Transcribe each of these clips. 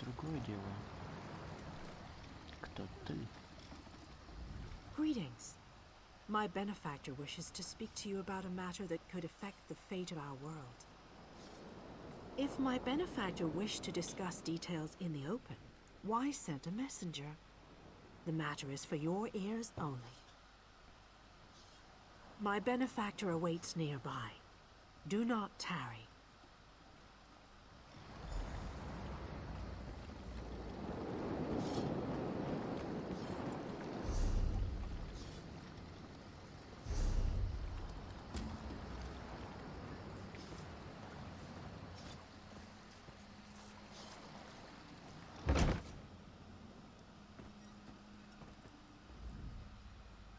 другое дело. Кто ты? Greetings. My benefactor wishes to speak to you about a matter that could affect the fate of our world. If my benefactor wished to discuss details in the open, why send a messenger? The matter is for your ears only. My benefactor awaits nearby. Do not tarry.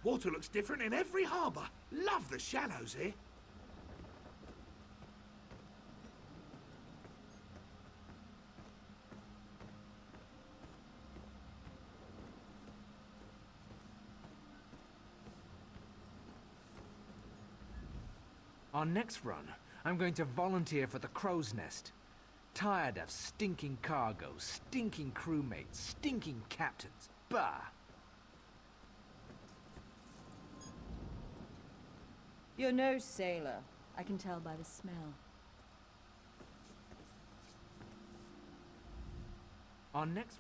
Water looks different in every harbour. Love the shallows here. Our next run, I'm going to volunteer for the Crow's Nest. Tired of stinking cargo, stinking crewmates, stinking captains. Bah! You're no sailor. I can tell by the smell. Our next...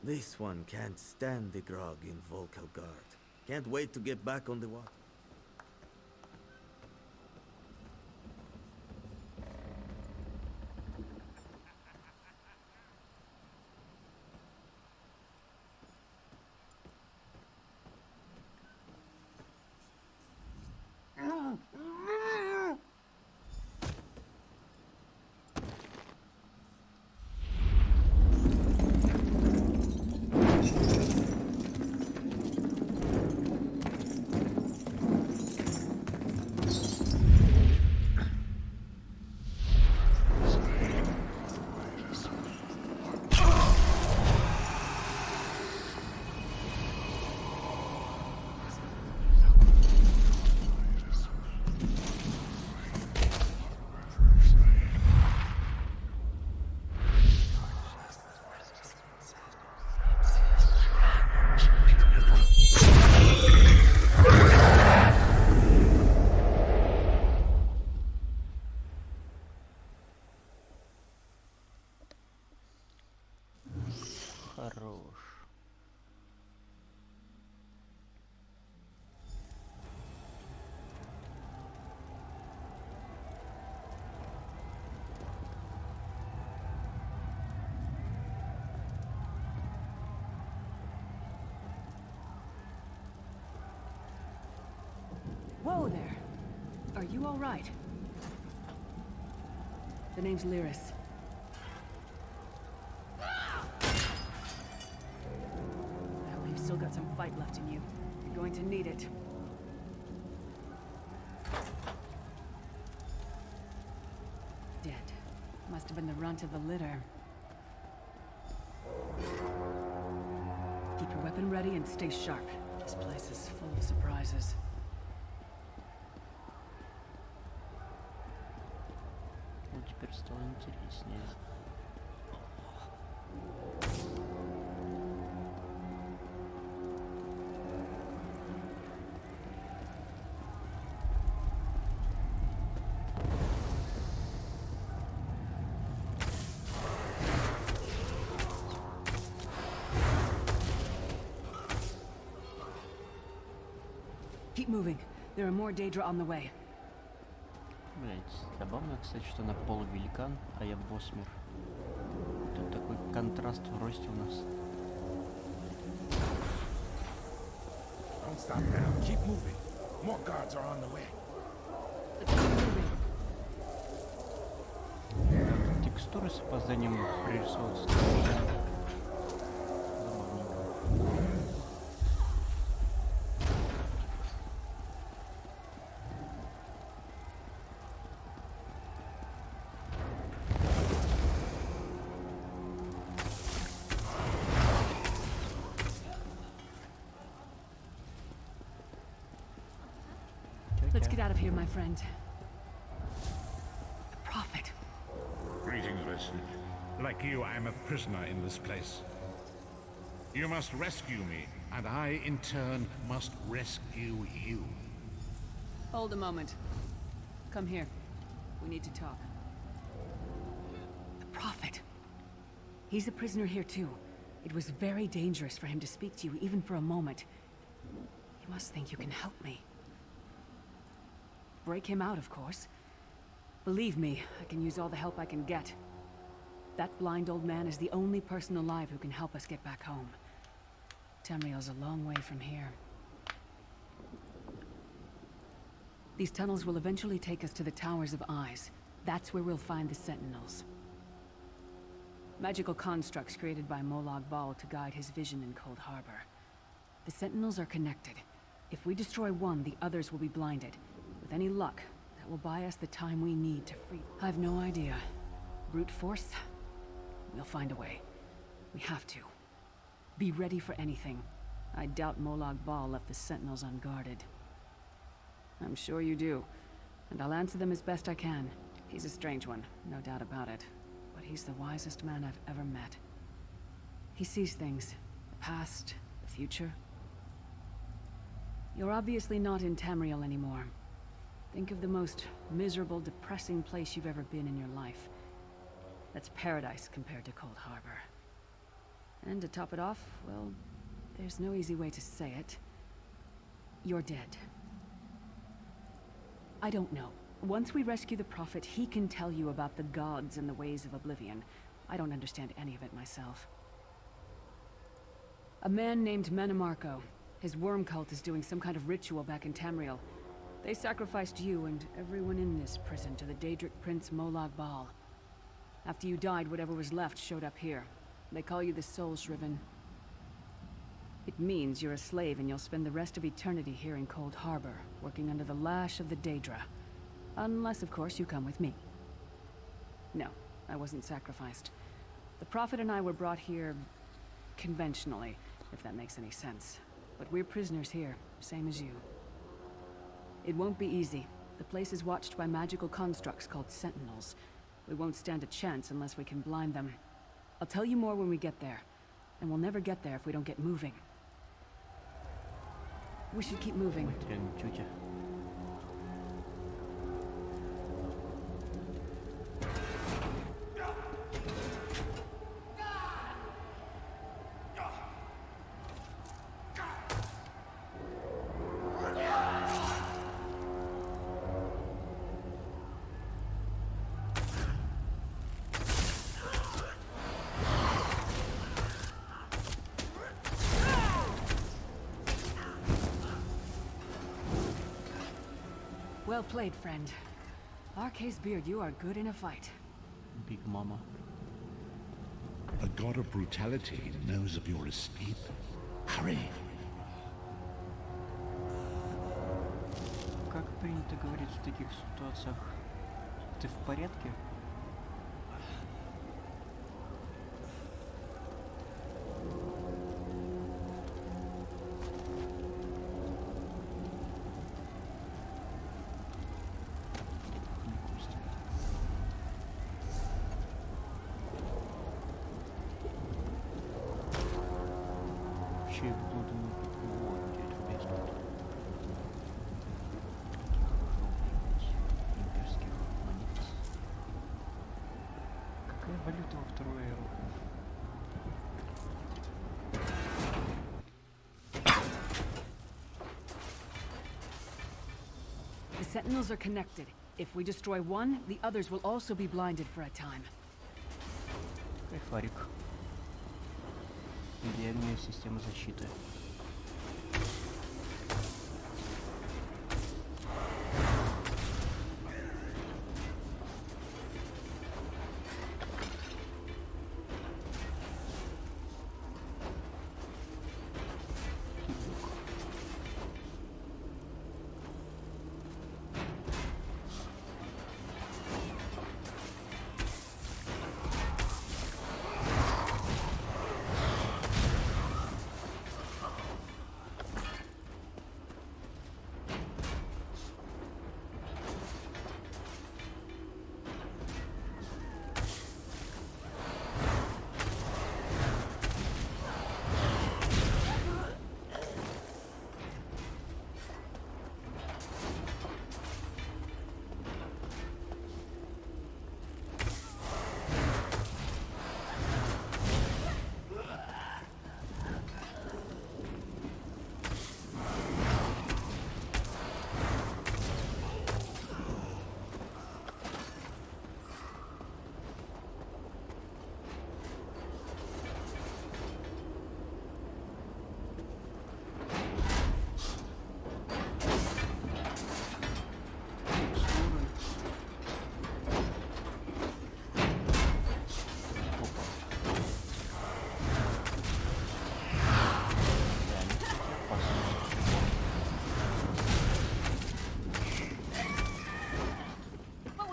This one can't stand the grog in Volkelgard. Can't wait to get back on the water. Хорош. Whoa there! Are you all right? The name's Lyris. Well, you've still got some fight left in you. You're going to need it. Dead. Must have been the runt of the litter. Keep your weapon ready and stay sharp. This place is full of surprises. Ну, теперь стало интереснее. Keep moving. There are more Daedra on the way. Блять, забавно, кстати, что на пол великан, а я боссмир. Тут такой контраст в росте у нас. Don't stop now. Keep moving. More guards are on the way. Текстуры с опозданием прорисовываются. Забавненько. Let's get out of here, my friend. The Prophet. Greetings, Wesley. Like you, I'm a prisoner in this place. You must rescue me, and I, in turn, must rescue you. Hold a moment. Come here. We need to talk. The Prophet. He's a prisoner here too. It was very dangerous for him to speak to you, even for a moment. You must think you can help me. Break him out, of course. Believe me, I can use all the help I can get. That blind old man is the only person alive who can help us get back home. Tamriel's a long way from here. These tunnels will eventually take us to the Towers of Eyes. That's where we'll find the Sentinels. Magical constructs created by Molag Bal to guide his vision in Cold Harbor. The Sentinels are connected. If we destroy one, the others will be blinded. With any luck, that will buy us the time we need to free... I've no idea. Brute force? We'll find a way. We have to. Be ready for anything. I doubt Molag Bal left the Sentinels unguarded. I'm sure you do. And I'll answer them as best I can. He's a strange one, no doubt about it. But he's the wisest man I've ever met. He sees things. The past, the future. You're obviously not in Tamriel anymore. Think of the most miserable, depressing place you've ever been in your life. That's paradise compared to Cold Harbor. And to top it off, well, there's no easy way to say it. You're dead. I don't know. Once we rescue the Prophet, he can tell you about the gods and the ways of oblivion. I don't understand any of it myself. A man named Manamarco. His worm cult is doing some kind of ritual back in Tamriel. They sacrificed you and everyone in this prison to the Daedric Prince Molag Bal. After you died, whatever was left showed up here. They call you the Soul Shriven. It means you're a slave and you'll spend the rest of eternity here in Cold Harbor, working under the lash of the Daedra. Unless, of course, you come with me. No, I wasn't sacrificed. The Prophet and I were brought here... conventionally, if that makes any sense. But we're prisoners here, same as you. It won't be easy. The place is watched by magical constructs called Sentinels. We won't stand a chance unless we can blind them. I'll tell you more when we get there. And we'll never get there if we don't get moving. We should keep moving. Материальная тетя. Well played, friend. Arcase Beard, you are good in a fight. Big Mama. The god of brutality knows of your escape. Hurry! Как принято говорить в таких ситуациях? Ты в порядке? Вообще буду имперских монет. Какая валюта во второй эру? The Sentinels are connected. If we destroy one, the others will also be blinded for a time. Кайфарик. Идеальная система защиты.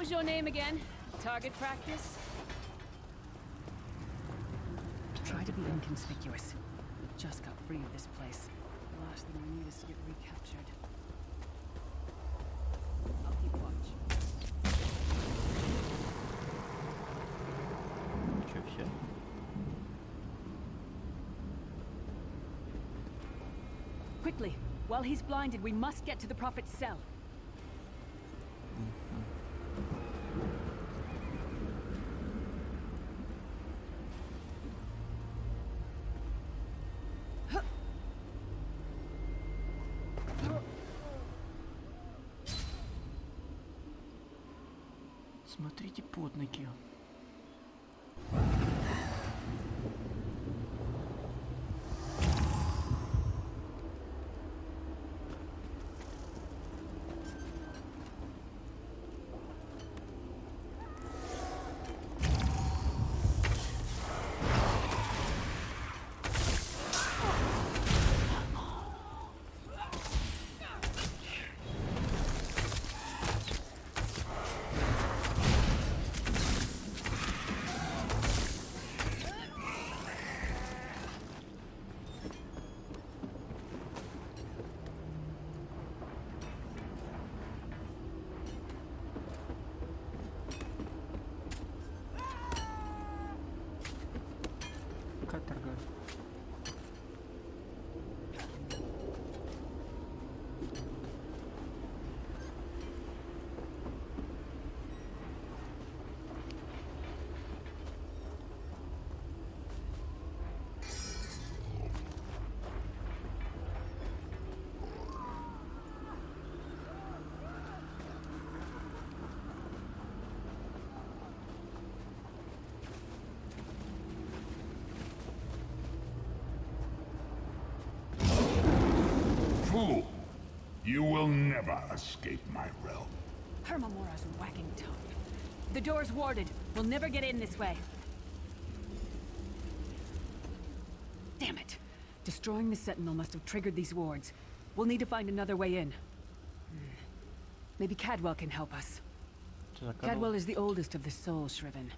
was your name again? Target practice? Try to be inconspicuous. We just got free of this place. The last thing we need is to get recaptured. I'll keep watch. Чё, все? Quickly! While he's blinded, we must get to the Prophet's cell. Смотрите под ноги. Каторга. Fool! You will never escape my realm. Hermamora's wagging tongue. The door's warded. We'll never get in this way. Damn it! Destroying the Sentinel must have triggered these wards. We'll need to find another way in. Maybe Cadwell can help us. Cadwell is the oldest of the Soul Shriven.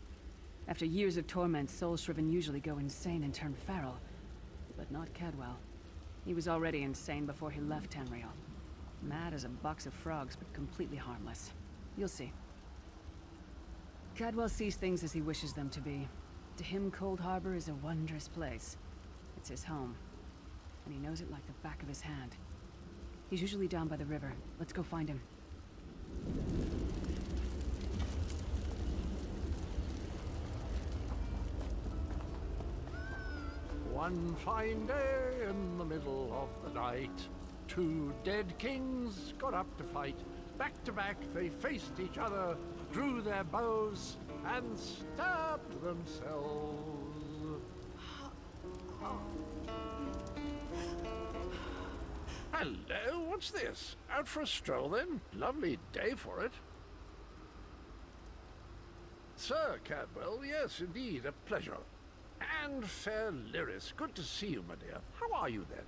After years of torment, Soul Shriven usually go insane and turn feral. But not Cadwell. He was already insane before he left Tamriel. Mad as a box of frogs, but completely harmless. You'll see. Cadwell sees things as he wishes them to be. To him, Cold Harbor is a wondrous place. It's his home. And he knows it like the back of his hand. He's usually down by the river. Let's go find him. One fine day in the middle of the night, two dead kings got up to fight. Back to back they faced each other, drew their bows, and stabbed themselves. Hello, what's this? Out for a stroll then? Lovely day for it. Sir Cadwell, yes indeed, a pleasure. And fair Lyris, good to see you, my dear. How are you then?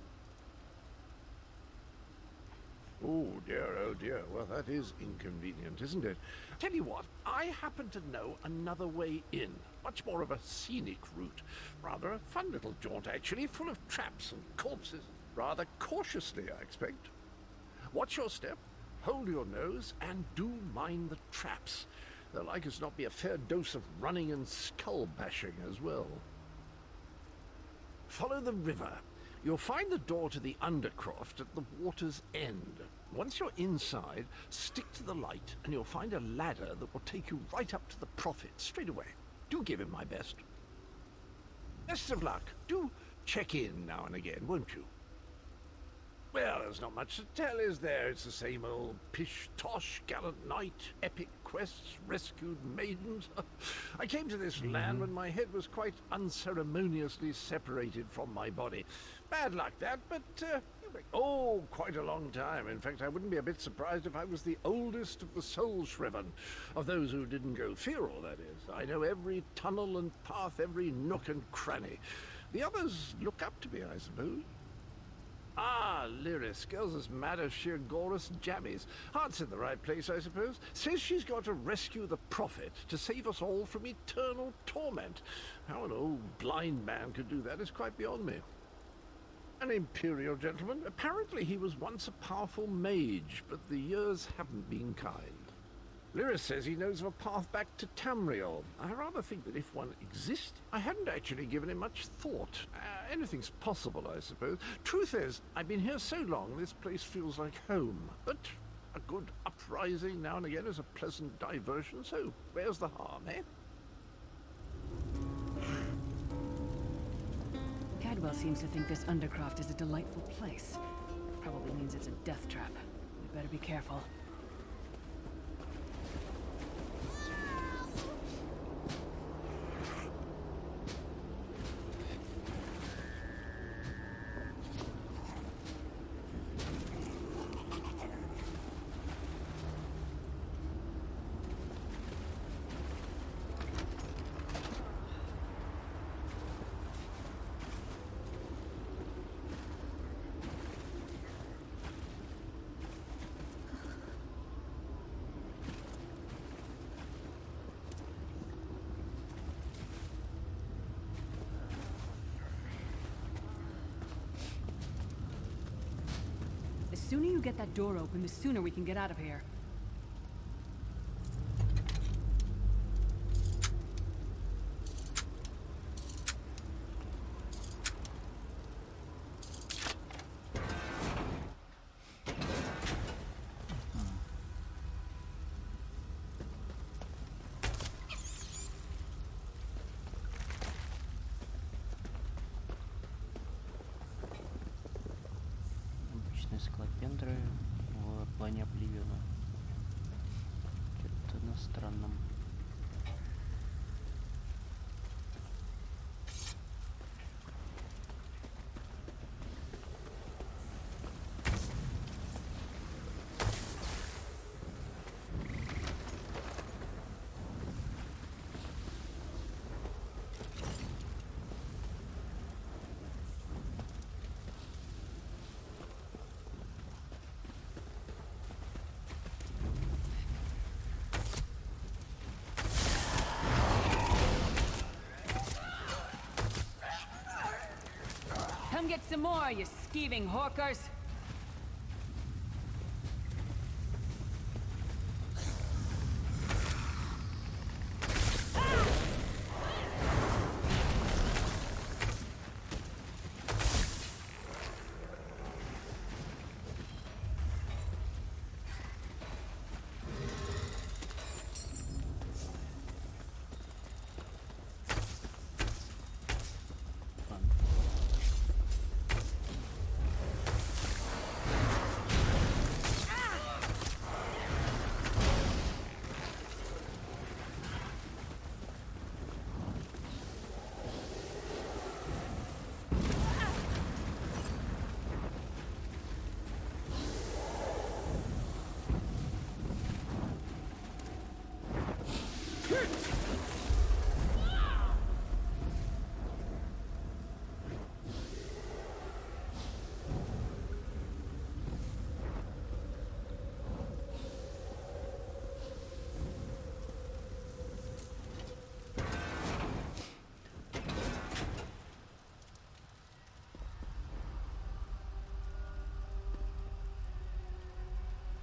Oh dear, well that is inconvenient, isn't it? Tell you what, I happen to know another way in. Much more of a scenic route. Rather a fun little jaunt actually, full of traps and corpses. Rather cautiously, I expect. Watch your step, hold your nose, and do mind the traps. There'll like as not be a fair dose of running and skull bashing as well. Follow the river. You'll find the door to the Undercroft at the water's end. Once you're inside, stick to the light and you'll find a ladder that will take you right up to the Prophet straight away. Do give him my best. Best of luck. Do check in now and again, won't you? Well, there's not much to tell, is there? It's the same old pish-tosh, gallant knight, epic quests, rescued maidens. I came to this land when my head was quite unceremoniously separated from my body. Bad luck, that, but, oh, quite a long time. In fact, I wouldn't be a bit surprised if I was the oldest of the Soul Shriven, of those who didn't go feral, that is. I know every tunnel and path, every nook and cranny. The others look up to me, I suppose. Ah, Lyris. Girl's as mad as sheer Gorus jammies. Heart's in the right place, I suppose. Says she's got to rescue the Prophet to save us all from eternal torment. How an old blind man could do that is quite beyond me. An imperial gentleman. Apparently he was once a powerful mage, but the years haven't been kind. Lyris says he knows of a path back to Tamriel. I rather think that if one exists, I hadn't actually given it much thought. Anything's possible, I suppose. Truth is, I've been here so long, this place feels like home. But a good uprising now and again is a pleasant diversion, so where's the harm, eh? Cadwell seems to think this Undercroft is a delightful place. That probably means it's a death trap. We better be careful. The sooner you get that door open, the sooner we can get out of here. Склопендры в плане Обливиона. Что-то на странном. Come get some more, you skeeving hawkers!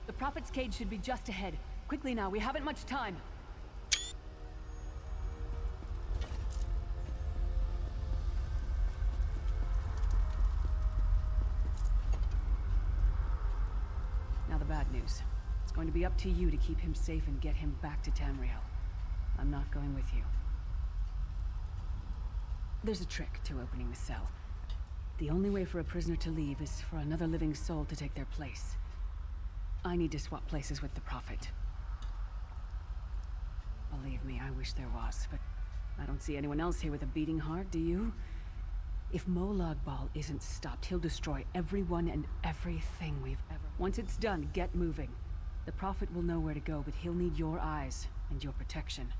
The Prophet's cage should be just ahead. Quickly now, we haven't much time. Now the bad news. It's going to be up to you to keep him safe and get him back to Tamriel. I'm not going with you. There's a trick to opening the cell. The only way for a prisoner to leave is for another living soul to take their place. I need to swap places with the Prophet. Believe me, I wish there was, but I don't see anyone else here with a beating heart, do you? If Molag Bal isn't stopped, he'll destroy everyone and everything we've ever... Once it's done, get moving. The Prophet will know where to go, but he'll need your eyes and your protection.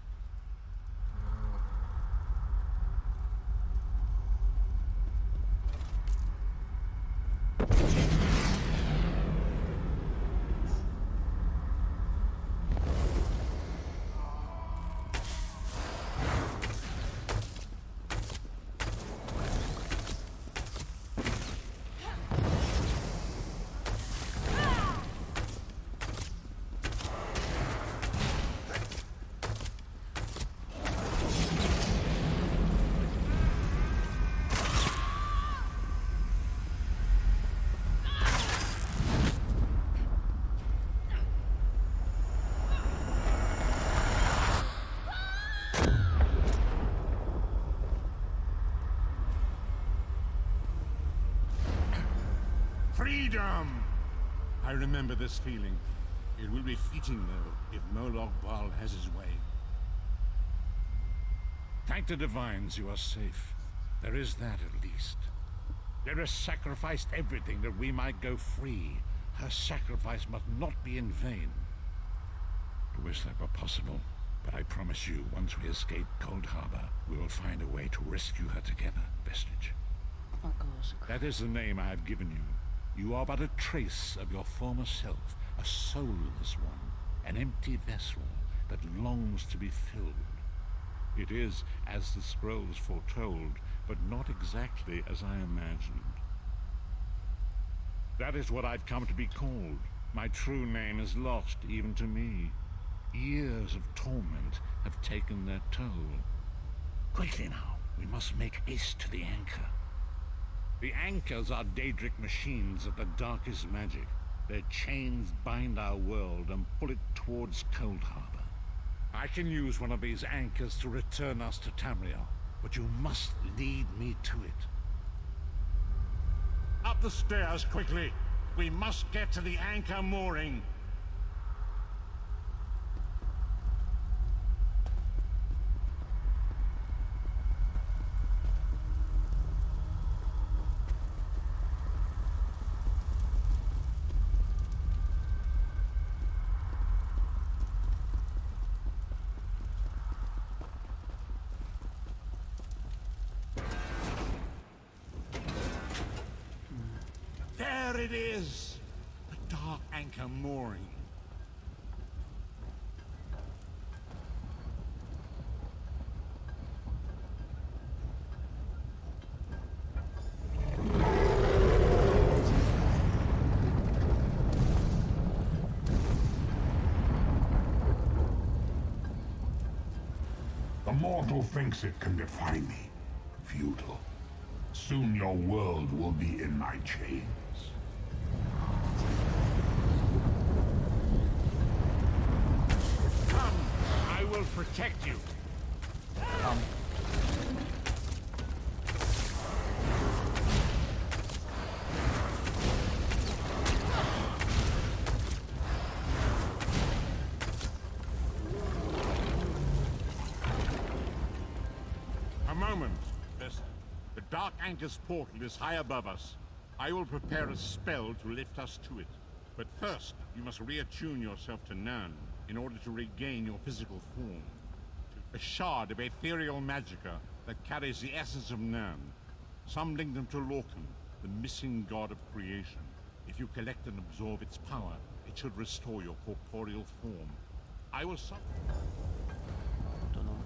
Freedom! I remember this feeling. It will be fleeting, though, if Moloch Baal has his way. Thank the divines you are safe. There is that at least. Lyris sacrificed everything that we might go free. Her sacrifice must not be in vain. I wish that were possible, but I promise you, once we escape Cold Harbor, we will find a way to rescue her together, Vestige. That is the name I have given you. You are but a trace of your former self, a soulless one, an empty vessel that longs to be filled. It is as the scrolls foretold, but not exactly as I imagined. That is what I've come to be called. My true name is lost even to me. Years of torment have taken their toll. Quickly now, we must make haste to the anchor. The anchors are Daedric machines of the darkest magic. Their chains bind our world and pull it towards Cold Harbor. I can use one of these anchors to return us to Tamriel, but you must lead me to it. Up the stairs, quickly! We must get to the anchor mooring. There it is! The dark anchor mooring. The mortal thinks it can defy me. Futile. Soon your world will be in my chains. Come! I will protect you. Come. A moment, Vesta. The Dark Anchor's portal is high above us. I will prepare a spell to lift us to it. But first, you must reattune yourself to Nern in order to regain your physical form. A shard of ethereal magicka that carries the essence of Nern. Some link them to Lorcan, the missing god of creation. If you collect and absorb its power, it should restore your corporeal form. I will Don't know.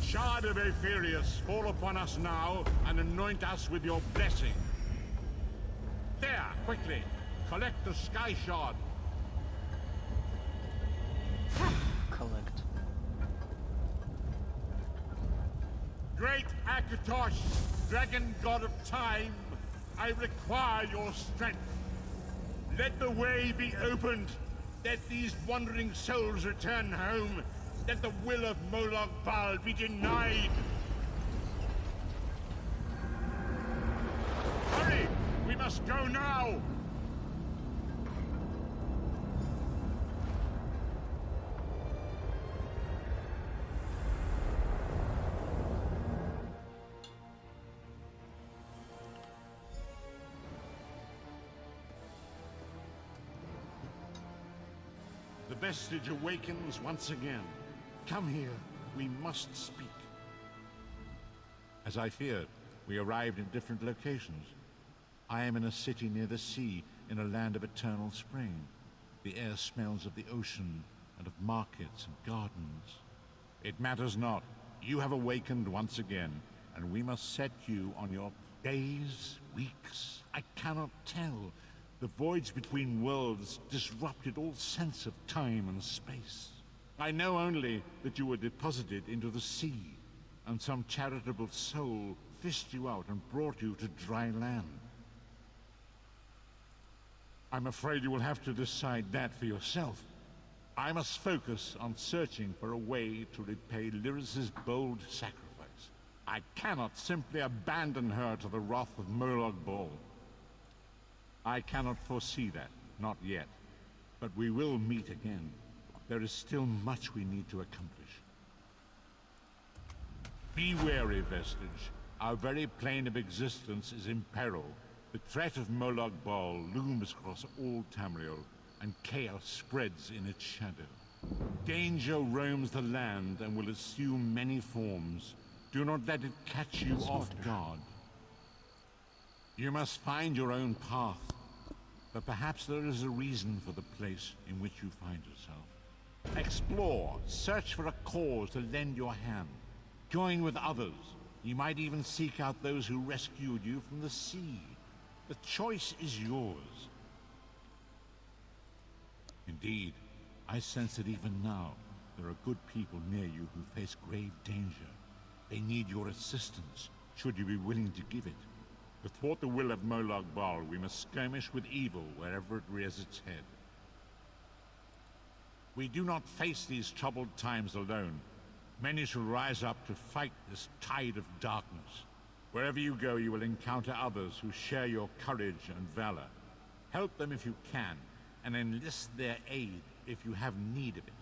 Shard of Aetherius, fall upon us now and anoint us with your blessing. There, quickly! Collect the Sky Shard. Collect. Great Akatosh, dragon god of time, I require your strength. Let the way be opened. Let these wandering souls return home. Let the will of Moloch Baal be denied. Hurry! We must go now! The vestige awakens once again. Come here. We must speak. As I feared, we arrived in different locations. I am in a city near the sea, in a land of eternal spring. The air smells of the ocean, and of markets and gardens. It matters not. You have awakened once again, and we must set you on your days, weeks. I cannot tell. The voids between worlds disrupted all sense of time and space. I know only that you were deposited into the sea, and some charitable soul fished you out and brought you to dry land. I'm afraid you will have to decide that for yourself. I must focus on searching for a way to repay Lyris's bold sacrifice. I cannot simply abandon her to the wrath of Molag Bal. I cannot foresee that, not yet. But we will meet again. There is still much we need to accomplish. Be wary, Vestige. Our very plane of existence is in peril. The threat of Molag Bal looms across all Tamriel, and chaos spreads in its shadow. Danger roams the land and will assume many forms. Do not let it catch you off guard. You must find your own path, but perhaps there is a reason for the place in which you find yourself. Explore, search for a cause to lend your hand. Join with others. You might even seek out those who rescued you from the sea. The choice is yours. Indeed, I sense that even now, there are good people near you who face grave danger. They need your assistance, should you be willing to give it. To thwart the will of Molag Bal, we must skirmish with evil wherever it rears its head. We do not face these troubled times alone. Many shall rise up to fight this tide of darkness. Wherever you go, you will encounter others who share your courage and valor. Help them if you can, and enlist their aid if you have need of it.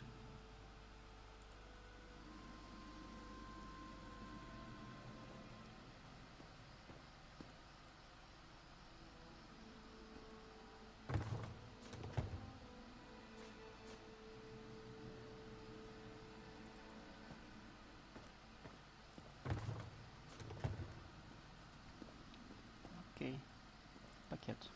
Окей. Пакет.